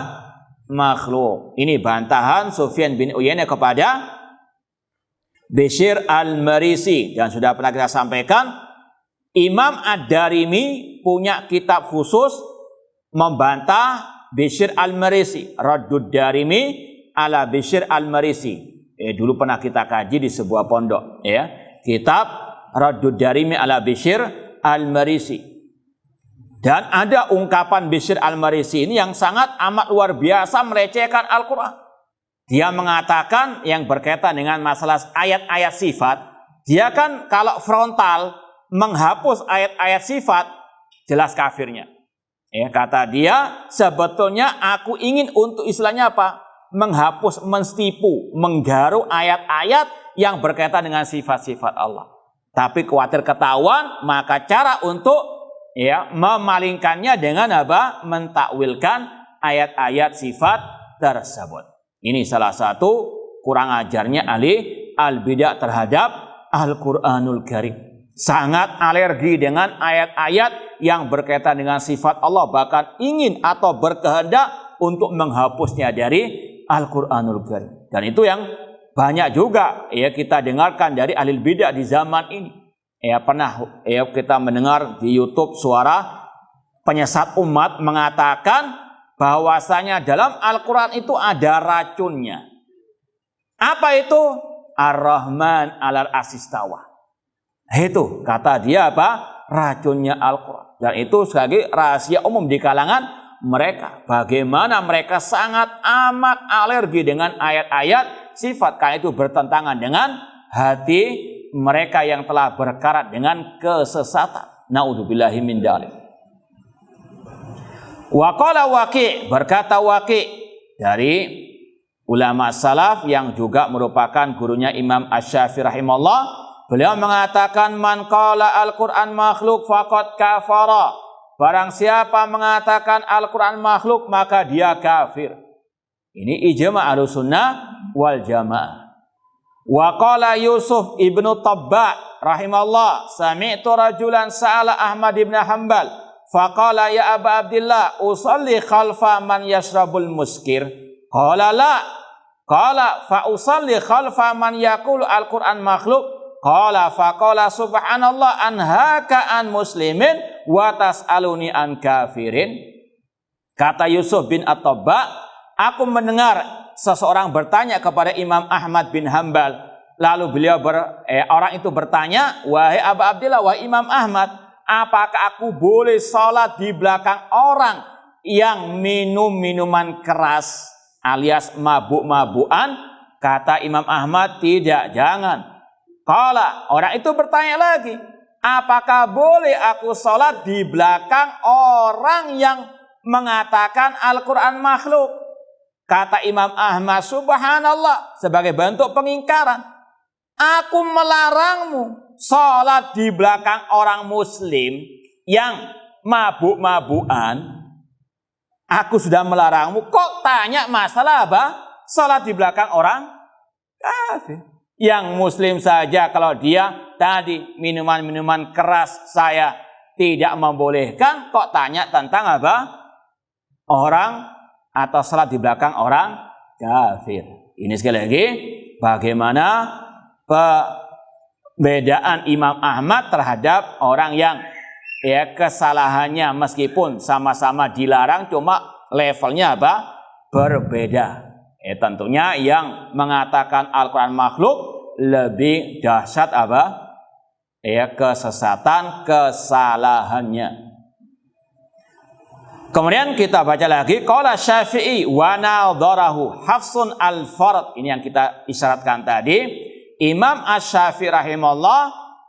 Makhluk. Ini bantahan Sufyan bin Uyainah kepada Bishr al-Marisi. Dan sudah pernah kita sampaikan, Imam Ad-Darimi punya kitab khusus membantah Bishr al-Marisi. Raddud Darimi ala Bishr al-Marisi. Dulu pernah kita kaji di sebuah pondok. Ya. Kitab Raddud Darimi ala Bishr al-Marisi. Dan ada ungkapan Bishr al-Marisi ini yang sangat amat luar biasa melecehkan Al-Quran. Dia mengatakan yang berkaitan dengan masalah ayat-ayat sifat. Dia kan kalau frontal menghapus ayat-ayat sifat, jelas kafirnya. Ya, kata dia, sebetulnya aku ingin untuk istilahnya apa? Menghapus, menstipu, menggaru ayat-ayat yang berkaitan dengan sifat-sifat Allah. Tapi khawatir ketahuan, maka cara untuk memalingkannya dengan apa? Mentakwilkan ayat-ayat sifat tersebut. Ini salah satu kurang ajarnya ahli al-bidah terhadap Al-Quranul Karim. Sangat alergi dengan ayat-ayat yang berkaitan dengan sifat Allah, bahkan ingin atau berkehendak untuk menghapusnya dari Al-Quranul Karim. Dan itu yang banyak juga kita dengarkan dari ahli bidah di zaman ini. Pernah kita mendengar di YouTube suara penyesat umat mengatakan bahwasanya dalam Al-Quran itu ada racunnya. Apa itu? Ar-Rahman 'alal Arsistawa. Itu kata dia apa? Racunnya Al-Quran. Dan itu sebagai rahasia umum di kalangan mereka. Bagaimana mereka sangat amat alergi dengan ayat-ayat sifat. Karena itu bertentangan dengan hati mereka yang telah berkarat dengan kesesatan. Naudzubillahi min dzalik. Wa qala Waqi', berkata Waqi' dari ulama salaf yang juga merupakan gurunya Imam Asy-Syafi'i rahimahullah, beliau mengatakan man qala Al-Qur'an makhluk faqad kafara. Barang siapa mengatakan Al-Qur'an makhluk maka dia kafir. Ini ijma' Ahlussunnah wal Jamaah. Wa qala Yusuf ibnu Tabba rahimahullah, sami'tu rajulan sa'ala Ahmad ibn Hanbal faqala ya Aba Abdillah usalli khalfa man yashrabul muskir. Qala la. Qala fa usalli khalfa man yaqulu Al-Qur'an makhluk. Qala faqala subhanallah anhaka an muslimin wa tas'aluni an kafirin. Kata Yusuf bin At-Tabba, aku mendengar seseorang bertanya kepada Imam Ahmad bin Hanbal. Lalu beliau orang itu bertanya, wahai Abu Abdillah, wahai Imam Ahmad, apakah aku boleh sholat di belakang orang yang minum minuman keras alias mabuk-mabukan? Kata Imam Ahmad, tidak, jangan. Qala, orang itu bertanya lagi, apakah boleh aku sholat di belakang orang yang mengatakan Al-Quran makhluk? Kata Imam Ahmad, subhanallah, sebagai bentuk pengingkaran, aku melarangmu sholat di belakang orang muslim yang mabuk-mabukan. Aku sudah melarangmu, kok tanya masalah apa? Salat di belakang orang kafir. Yang muslim saja kalau dia tadi minuman-minuman keras saya tidak membolehkan, kok tanya tentang apa? Orang atau salat di belakang orang kafir. Ini sekali lagi bagaimana perbedaan Imam Ahmad terhadap orang yang kesalahannya meskipun sama-sama dilarang cuma levelnya apa? Berbeda. Tentunya yang mengatakan Al-Quran makhluk lebih dahsyat apa? Kesesatan, kesalahannya. Kemudian kita baca lagi, qala Syafi'i wa nadharahu Hafsun al-Farad. Ini yang kita isyaratkan tadi. Imam Asy-Syafi'i rahimahullah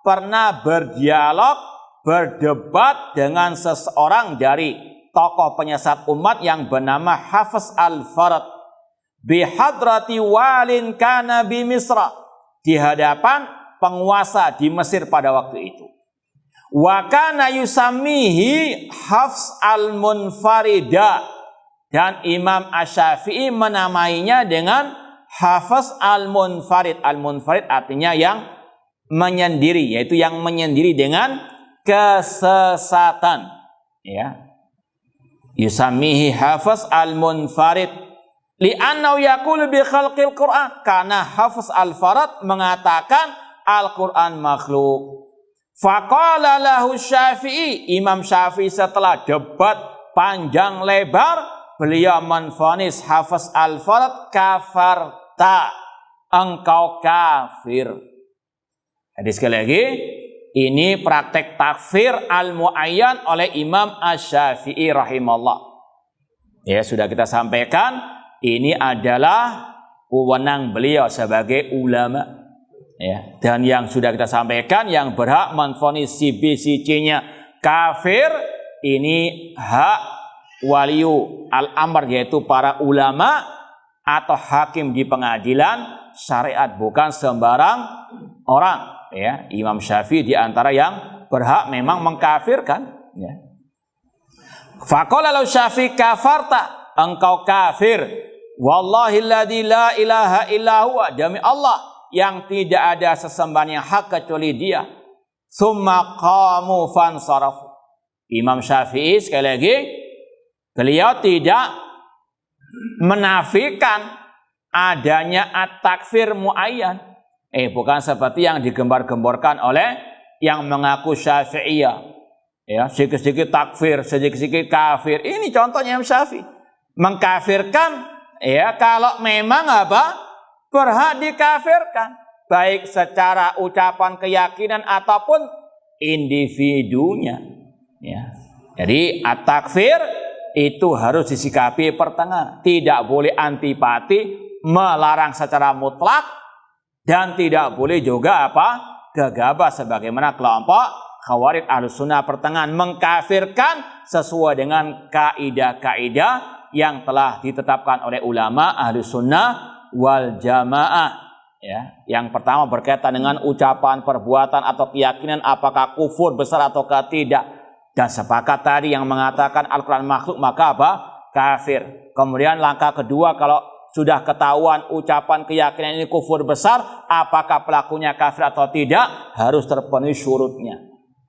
pernah berdialog, berdebat dengan seseorang dari tokoh penyesat umat yang bernama Hafs al-Farad. Bihadrati walin kana bi Misra, di hadapan penguasa di Mesir pada waktu itu. Wa kana yusammihi Hafs al-Munfarida, dan Imam Asy-Syafi'i menamainya dengan Hafs al-Munfarid. Al-Munfarid artinya yang menyendiri, yaitu yang menyendiri dengan kesesatan. Yusammihi Hafs al-Munfarid li'annahu yaqulu bi khalqil Qur'an, karena Hafs al-Farad mengatakan Al-Qur'an makhluk. Faqala lahu Syafi'i, Imam Syafi'i setelah debat panjang lebar, beliau menvonis Hafs al-Farad, kafarta, engkau kafir. Jadi sekali lagi, ini praktek takfir al-muayyan oleh Imam Asy-Syafi'i rahimahullah. Sudah kita sampaikan, ini adalah wewenang beliau sebagai ulama. Dan yang sudah kita sampaikan, yang berhak menvonis si B, si C-nya kafir, ini hak waliyu al-amr, yaitu para ulama atau hakim di pengadilan syariat, bukan sembarang orang. Imam Syafi'i di antara yang berhak memang mengkafirkan. Faqala lahu Syafi'i kafarta, engkau kafir. Wallahi alladzi la ilaha illa huwa, demi Allah yang tidak ada sesembahan yang hak kecuali Dia. Tsumma qamu fansarafu. Imam Syafi'i sekali lagi, beliau tidak menafikan adanya at-takfir muayyan. Bukan seperti yang digembar-gemborkan oleh yang mengaku Syafi'iyah. Sedikit-sedikit takfir, sedikit-sedikit kafir. Ini contohnya Imam Syafi'i. Mengkafirkan kalau memang apa? Berhak dikafirkan, baik secara ucapan keyakinan ataupun individunya. Jadi at-takfir itu harus disikapi pertengahan, tidak boleh antipati, melarang secara mutlak, dan tidak boleh juga gegabah sebagaimana kelompok Khawarij Ahlussunnah pertengahan, mengkafirkan sesuai dengan kaidah-kaidah yang telah ditetapkan oleh ulama Ahlussunnah wal Jamaah. Yang pertama berkaitan dengan ucapan, perbuatan atau keyakinan, apakah kufur besar atau tidak. Dan sepakat tadi yang mengatakan Al-Quran makhluk, maka kafir. Kemudian langkah kedua, kalau sudah ketahuan ucapan keyakinan ini kufur besar, apakah pelakunya kafir atau tidak, harus terpenuhi syurutnya.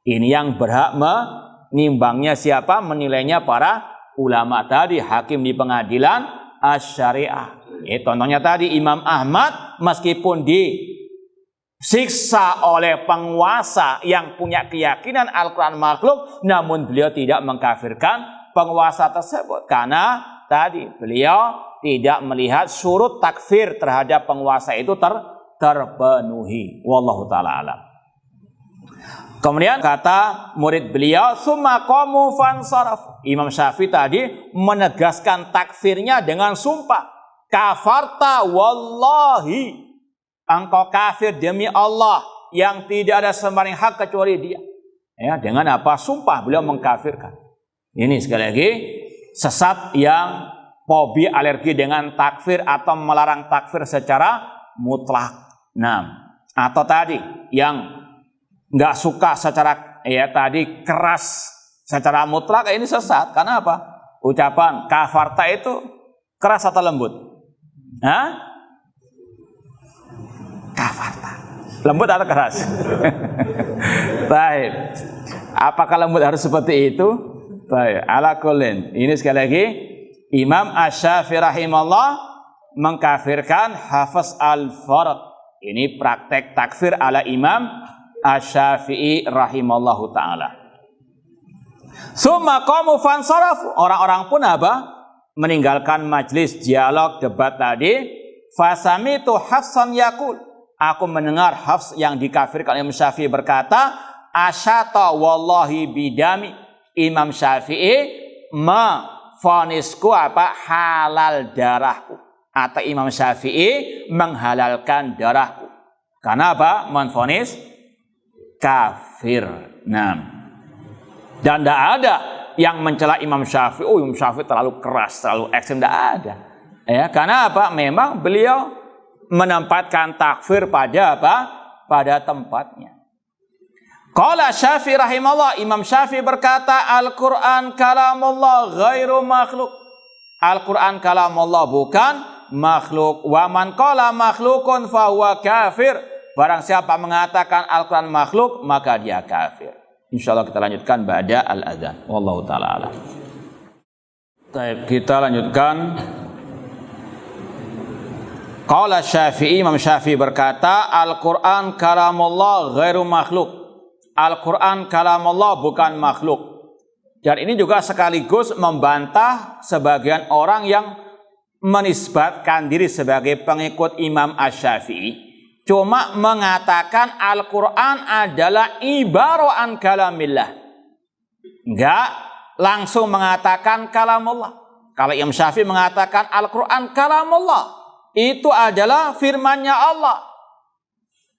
Ini yang berhak menimbangnya siapa? Menilainya para ulama tadi, hakim di pengadilan asy-syariah. Contohnya tadi Imam Ahmad meskipun disiksa oleh penguasa yang punya keyakinan Al-Quran makhluk, namun beliau tidak mengkafirkan penguasa tersebut, karena tadi beliau tidak melihat syurut takfir terhadap penguasa itu terpenuhi. Wallahu ta'ala alam. Kemudian kata murid beliau, summa qamu fansaraf. Imam Syafi'i tadi menegaskan takfirnya dengan sumpah. Kafarta wallahi, engkau kafir demi Allah yang tidak ada sembahan yang hak kecuali Dia. Dengan apa? Sumpah beliau mengkafirkan. Ini sekali lagi sesat yang fobi, alergi dengan takfir atau melarang takfir secara mutlak. Atau tadi yang nggak suka secara tadi keras secara mutlak, ini sesat. Karena apa? Ucapan kafarta itu keras atau lembut? Hah? Kafarta. Lembut atau keras? Baik. Apakah lembut harus seperti itu? Baik. Ala kullin. Ini sekali lagi Imam Asy-Syafi'i rahimahullah mengkafirkan Hafiz al-Farad. Ini praktek takfir ala Imam Asy-Syafi'i rahimallahu ta'ala. Summa qamu fansarafu. Orang-orang pun apa? Meninggalkan majlis dialog debat tadi. Fasamitu Hafsan yaqul. Aku mendengar Hafs yang dikafirkan Imam Syafi'i berkata, asyata wallahi bidami. Imam Syafi'i memvonisku apa? Halal darahku. Atau Imam Syafi'i menghalalkan darahku. Karena apa? Menvonis kafir. Nah, dan tidak ada yang mencela Imam Syafi'i. Oh, Imam Syafi'i terlalu keras, terlalu ekstrem. Tidak ada. Ya, karena apa? Memang beliau menempatkan takfir pada apa? Pada tempatnya. Qala Syafi'i rahimahullah. Imam Syafi'i berkata, Al-Quran kalamullah ghairu makhluk. Al-Quran kalamullah bukan makhluk. Wa man qala makhlukun fahuwa kafir. Barang siapa mengatakan Al-Quran makhluk, maka dia kafir. Insyaallah kita lanjutkan ba'da al-adzan. Wallahu taala alam. Baik, kita lanjutkan. Qala Syafi'i, Imam Syafi'i berkata, Al-Qur'an kalamullah ghairu makhluk. Al-Qur'an kalamullah bukan makhluk. Dan ini juga sekaligus membantah sebagian orang yang menisbatkan diri sebagai pengikut Imam Asy-Syafi'i. Cuma mengatakan Al-Quran adalah ibaratan kalamillah. Enggak langsung mengatakan kalamullah. Kalau Imam Syafi'i mengatakan Al-Quran kalamullah, itu adalah firmannya Allah.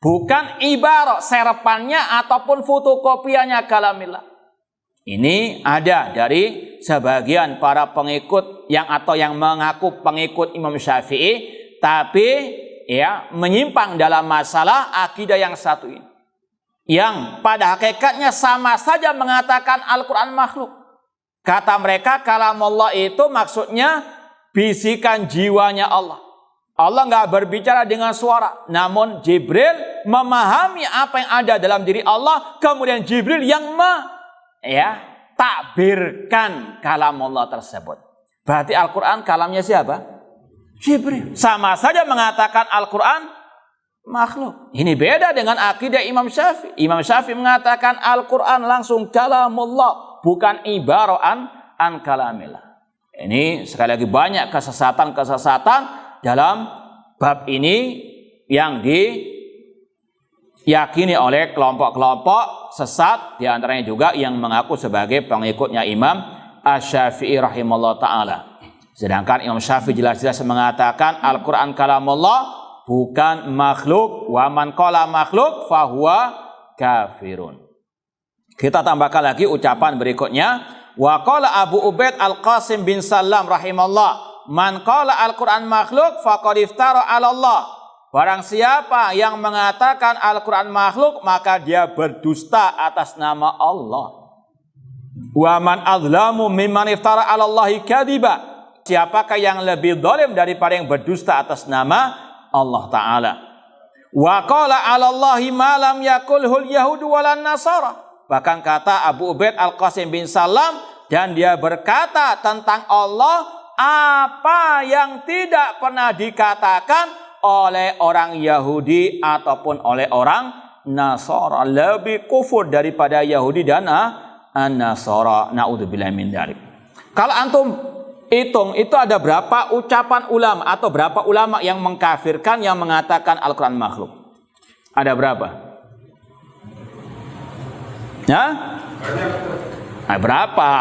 Bukan ibarat, serapannya ataupun fotokopiannya kalamillah. Ini ada dari sebagian para pengikut yang mengaku pengikut Imam Syafi'i, tapi ya menyimpang dalam masalah akidah yang satu ini, yang pada hakikatnya sama saja mengatakan Al-Quran makhluk. Kata mereka kalamullah itu maksudnya bisikan jiwanya Allah. Allah nggak berbicara dengan suara, namun Jibril memahami apa yang ada dalam diri Allah, kemudian Jibril yang takbirkan kalamullah tersebut. Berarti Al-Quran kalamnya siapa? Jibril. Sama saja mengatakan Al-Quran makhluk. Ini beda dengan akidah Imam Syafi'i. Imam Syafi'i mengatakan Al-Quran langsung kalamullah, bukan ibaratan an kalamillah. Ini sekali lagi banyak kesesatan-kesesatan dalam bab ini yang diyakini oleh kelompok-kelompok sesat, diantaranya juga yang mengaku sebagai pengikutnya Imam Asy-Syafi'i rahimahullah ta'ala. Sedangkan Imam Syafi'i jelas-jelas mengatakan Al-Quran kalamullah bukan makhluk. Wa man qala makhluk fahuwa kafirun. Kita tambahkan lagi ucapan berikutnya. Wa qala Abu Ubaid Al-Qasim bin Salam rahimahullah, man qala Al-Quran makhluk faqad iftara 'ala Allah. Barang siapa yang mengatakan Al-Quran makhluk, maka dia berdusta atas nama Allah. Wa man adlamu mimman iftara 'ala Allahi kadiba. Siapakah yang lebih zalim daripada yang berdusta atas nama Allah Ta'ala. Wa qala 'ala Allahi ma lam yaqulhul yahudu walan nasara. Bahkan kata Abu Ubaid Al-Qasim bin Salam, dan dia berkata tentang Allah apa yang tidak pernah dikatakan oleh orang Yahudi ataupun oleh orang Nasara. Lebih kufur daripada Yahudi dan Nasara. Na'udzubillah min dzalik. Kalau antum hitung, itu ada berapa ucapan ulama atau berapa ulama yang mengkafirkan, yang mengatakan Al-Quran makhluk? Ada berapa? Ya? Berapa?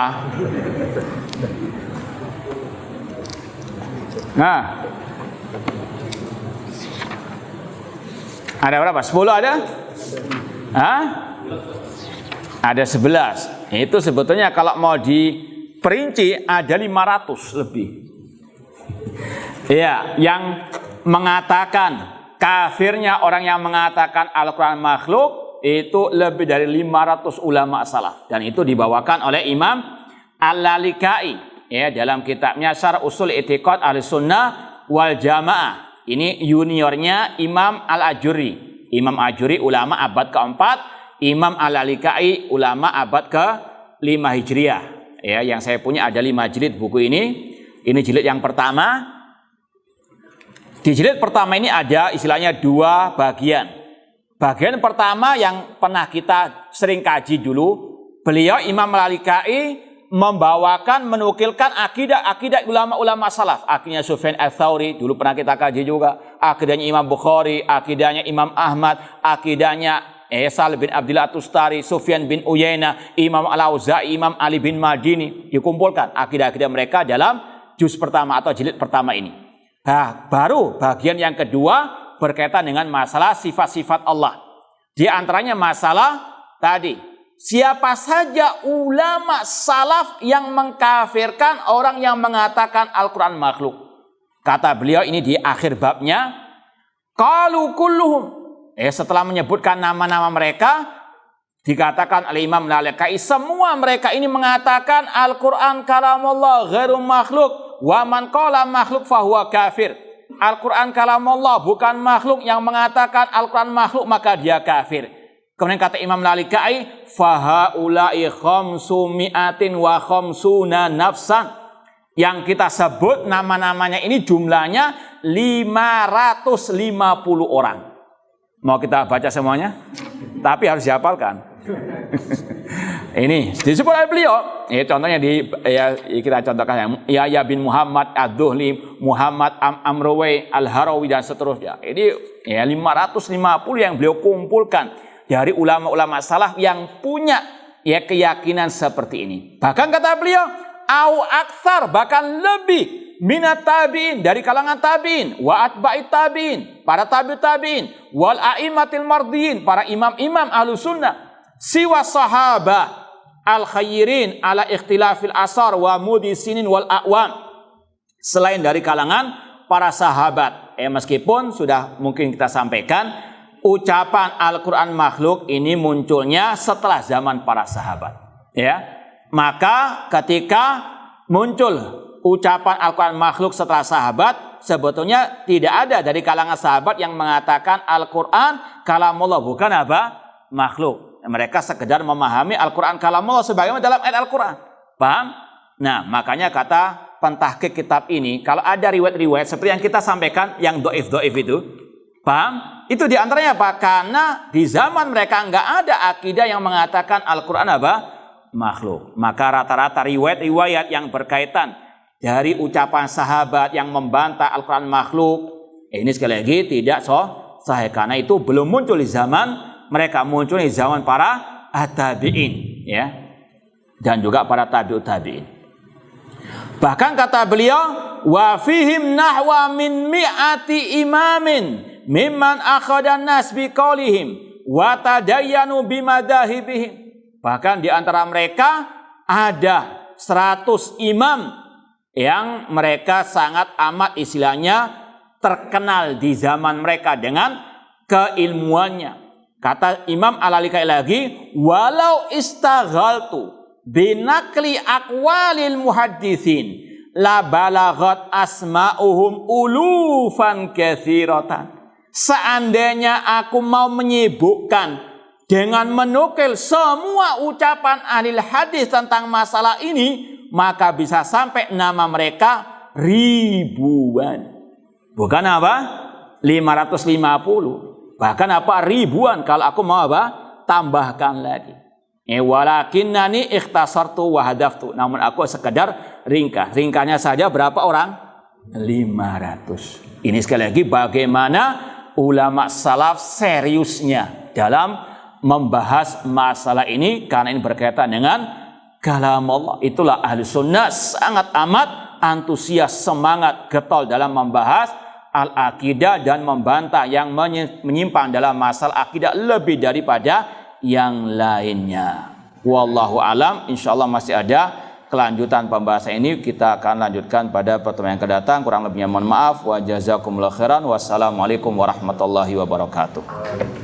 Nah, ada berapa? 10 ada? Hah? Ada 11. Itu sebetulnya kalau mau diperinci ada 500 lebih. Ya, yang mengatakan kafirnya orang yang mengatakan Al-Quran makhluk itu lebih dari 500 ulama salaf, dan itu dibawakan oleh Imam Al-Lalikai, ya dalam kitabnya Syarh Ushul I'tiqad Ahlussunnah wal Jamaah. Ini juniornya Imam Al-Ajuri. Imam Ajuri ulama abad keempat, Imam Al-Lalikai ulama abad ke-5 Hijriah. Ya, yang saya punya ada 5 jilid buku ini. Ini jilid yang pertama. Di jilid pertama ini ada istilahnya 2 bagian. Bagian pertama yang pernah kita sering kaji dulu, beliau Imam Al-Lalikai menukilkan akidah ulama-ulama salaf. Akidahnya Sufyan Ats-Tsauri, dulu pernah kita kaji juga. Akidahnya Imam Bukhari, akidahnya Imam Ahmad, akidahnya Sal bin Abdillah At-Tustari, Sufyan bin Uyainah, Imam Al-Auza'i, Imam Ali bin Madini. Dikumpulkan akidah-akidah mereka dalam juz pertama atau jilid pertama ini. Nah, baru bagian yang kedua berkaitan dengan masalah sifat-sifat Allah. Di antaranya masalah tadi, siapa saja ulama salaf yang mengkafirkan orang yang mengatakan Al-Quran makhluk. Kata beliau ini di akhir babnya, qalu kulluhum. Setelah menyebutkan nama-nama mereka, dikatakan oleh Imam Al-Lalikai, semua mereka ini mengatakan Al-Quran kalamullah ghairu makhluk. Wa man qala makhluk fahuwa kafir. Al-Quran kalamullah bukan makhluk, yang mengatakan Al-Quran makhluk maka dia kafir. Kemudian kata Imam Al-Lalikai, fahaulai khamsumi'atin wa khamsuna nafsan. Yang kita sebut nama-namanya ini jumlahnya 550 orang. Mau kita baca semuanya? Tapi harus dihafalkan. Ini disebut oleh beliau. Contohnya kita contohkan Yahya bin Muhammad Ad-Duhli, Muhammad Amrowai Al-Harawi dan seterusnya. Ini 550 yang beliau kumpulkan dari ulama-ulama salaf yang punya keyakinan seperti ini. Bahkan kata beliau, au aktsar, bahkan lebih minat tabi'in, dari kalangan tabi'in, wa atba'it tabi'in, para tabi'ut tabi'in, wal a'immatil mardiyin, para imam-imam Ahlussunnah, siwa sahabah al-khayrin ala ikhtilafil asar wa mudisinin wal a'wam, selain dari kalangan para sahabat. Meskipun sudah mungkin kita sampaikan, ucapan Al-Quran makhluk ini munculnya setelah zaman para sahabat. Maka ketika muncul ucapan Al-Quran makhluk setelah sahabat, sebetulnya tidak ada dari kalangan sahabat yang mengatakan Al-Quran kalamullah bukan makhluk. Mereka sekedar memahami Al-Quran kalamullah sebagaimana dalam ayat Al-Quran. Paham? Nah, makanya kata pentahqiq kitab ini, kalau ada riwayat-riwayat seperti yang kita sampaikan, yang doif-doif itu, paham? Itu diantaranya apa? Karena di zaman mereka nggak ada akidah yang mengatakan Al-Quran makhluk. Maka rata-rata riwayat-riwayat yang berkaitan dari ucapan sahabat yang membantah Al-Quran makhluk, ini sekali lagi tidak sahih, karena itu belum muncul di zaman mereka, muncul di zaman para tabi'in, dan juga para tabi'ut tabi'in. Bahkan kata beliau, wa fihim nahwa min mi'ati imamin mimman akhadhan nas biqaulihim wa tadayyanu bimadahibihim. Bahkan di antara mereka ada 100 imam yang mereka sangat amat istilahnya terkenal di zaman mereka dengan keilmuannya. Kata Imam Al-Lalikai lagi, walau istaghaltu binakli aqwalil muhadditsin la balaghat asma'uhum ulufan katsiratan. Seandainya aku mau menyibukkan dengan menukil semua ucapan ahli hadis tentang masalah ini, maka bisa sampai nama mereka ribuan. Bukan 550. Bahkan ribuan kalau aku mau tambahkan lagi. Walakinnani ikhtasartu wa hadaftu. Namun aku sekedar ringkas. Ringkasnya saja berapa orang? 500. Ini sekali lagi bagaimana ulama salaf seriusnya dalam membahas masalah ini, karena ini berkaitan dengan kalam Allah. Itulah Ahlussunnah sangat amat antusias, semangat, getol dalam membahas al-akidah dan membantah yang menyimpang dalam masalah akidah lebih daripada yang lainnya. Wallahu alam. Insyaallah masih ada kelanjutan pembahasan ini, kita akan lanjutkan pada pertemuan yang akan datang. Kurang lebihnya mohon maaf. Wa jazakumullahu khairan. Wassalamualaikum warahmatullahi wabarakatuh.